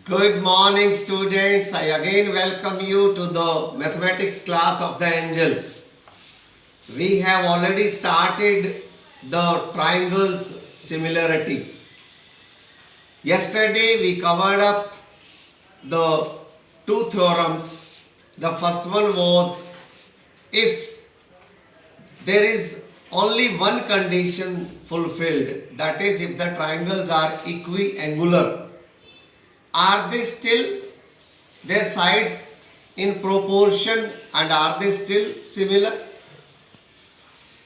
Good morning, students. I again welcome you to the mathematics class of the angels. We have already started the triangles similarity. Yesterday we covered up the two theorems. The first one was if there is only one condition fulfilled, that is, if the triangles are equiangular, are they still their sides in proportion and are they still similar?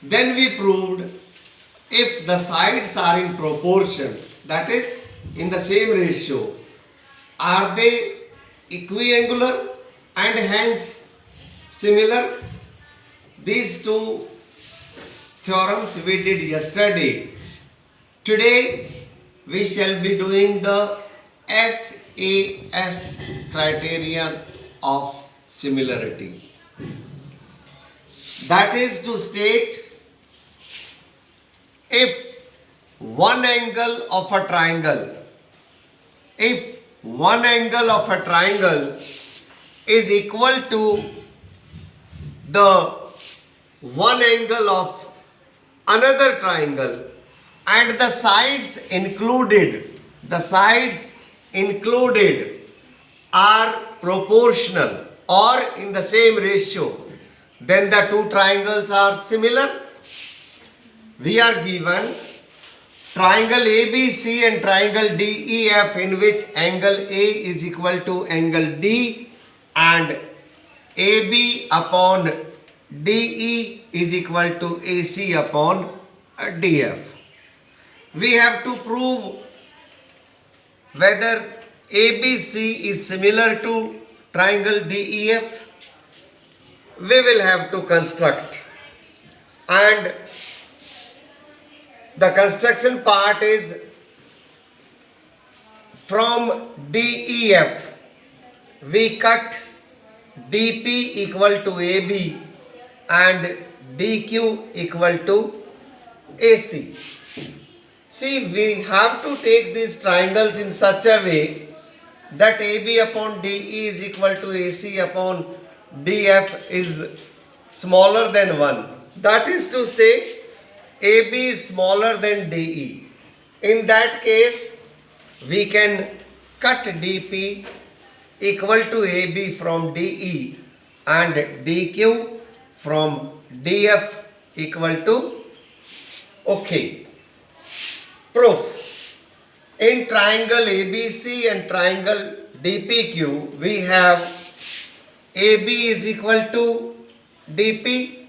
Then we proved if the sides are in proportion, that is in the same ratio, are they equiangular and hence similar? These two theorems we did yesterday. Today we shall be doing the SAS criterion of similarity. That is to state if one angle of a triangle is equal to the one angle of another triangle and the sides included are proportional or in the same ratio, then the two triangles are similar. We are given triangle ABC and triangle DEF in which angle A is equal to angle D and AB upon DE is equal to AC upon DF. We have to prove whether ABC is similar to triangle DEF. We will have to construct, and the construction part is from DEF we cut DP equal to AB and DQ equal to AC. See, we have to take these triangles in such a way that AB upon DE is equal to AC upon DF is smaller than 1. That is to say, AB is smaller than DE. In that case, we can cut DP equal to AB from DE and DQ from DF equal to OK. Proof. In triangle ABC and triangle DPQ, we have AB is equal to DP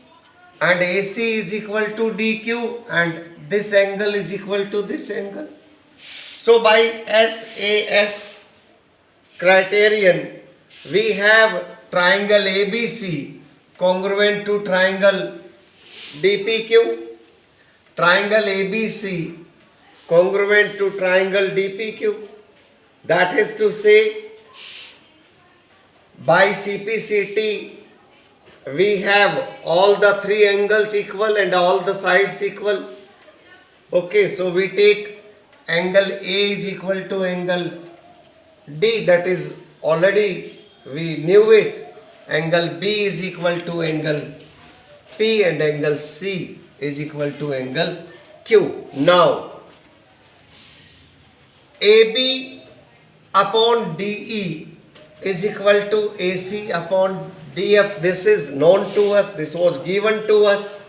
and AC is equal to DQ and this angle is equal to this angle. So by SAS criterion, we have triangle ABC congruent to triangle DPQ, triangle ABC congruent to triangle DPQ. That is to say, by CPCT, we have all the three angles equal and all the sides equal. Okay, so we take angle A is equal to angle D, that is already we knew it. Angle B is equal to angle P and angle C is equal to angle Q. Now, AB upon DE is equal to AC upon DF. This is known to us. This was given to us.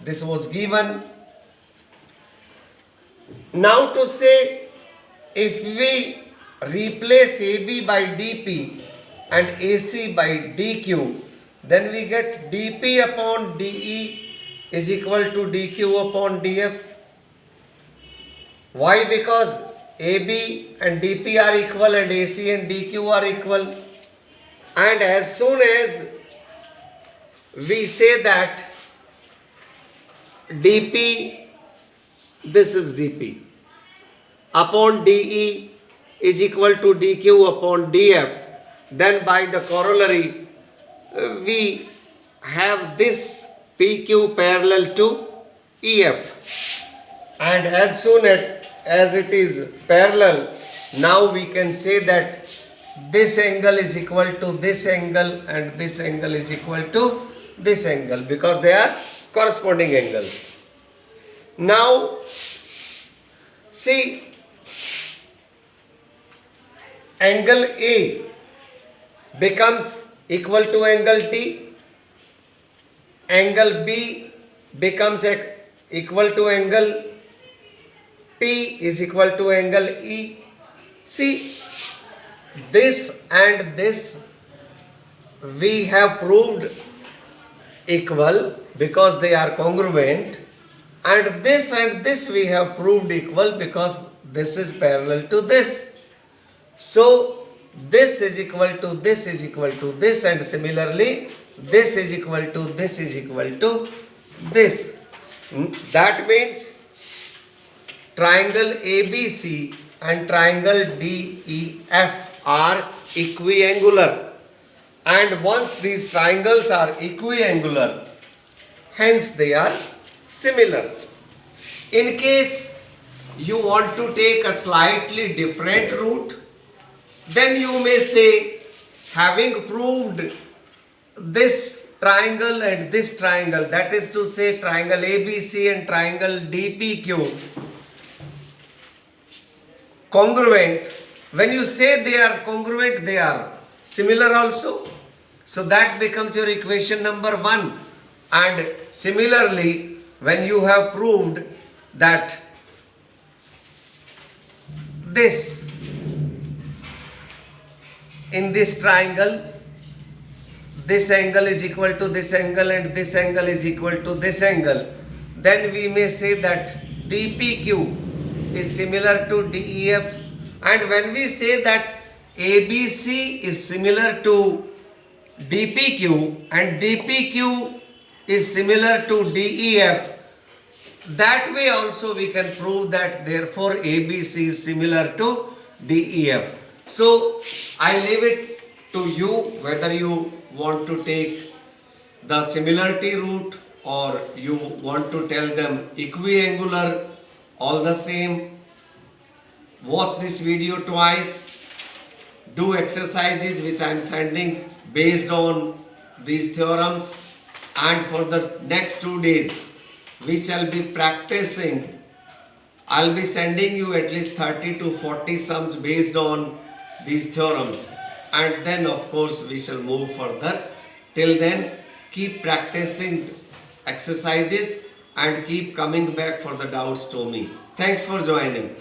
This was given. Now to say, if we replace AB by DP and AC by DQ, then we get DP upon DE is equal to DQ upon DF. Why? Because AB and DP are equal and AC and DQ are equal. And as soon as we say that DP, this is DP, upon DE is equal to DQ upon DF, then by the corollary, we have this PQ parallel to EF. And as soon as it is parallel, Now we can say that this angle is equal to this angle and this angle is equal to this angle because they are corresponding angles. Now see, angle A becomes equal to angle T, angle B becomes equal to angle P is equal to angle E. See, this and this we have proved equal because they are congruent, and this we have proved equal because this is parallel to this. So this is equal to this is equal to this, and similarly this is equal to this is equal to this. That means triangle ABC and triangle DEF are equiangular, and once these triangles are equiangular, hence they are similar. In case you want to take a slightly different route, then you may say, having proved this triangle and this triangle, that is to say triangle ABC and triangle DPQ congruent, when you say they are congruent, they are similar also. So that becomes your equation number 1. And similarly, when you have proved that this in this triangle, this angle is equal to this angle and this angle is equal to this angle, then we may say that DPQ is similar to DEF. And when we say that ABC is similar to DPQ and DPQ is similar to DEF, that way also we can prove that therefore ABC is similar to DEF. So I leave it to you whether you want to take the similarity route or you want to tell them equiangular. All the same, watch this video twice, do exercises which I am sending based on these theorems, and for the next 2 days we shall be practicing. I'll be sending you at least 30 to 40 sums based on these theorems, and then of course we shall move further. Till then, keep practicing exercises and keep coming back for the doubts to me. Thanks for joining.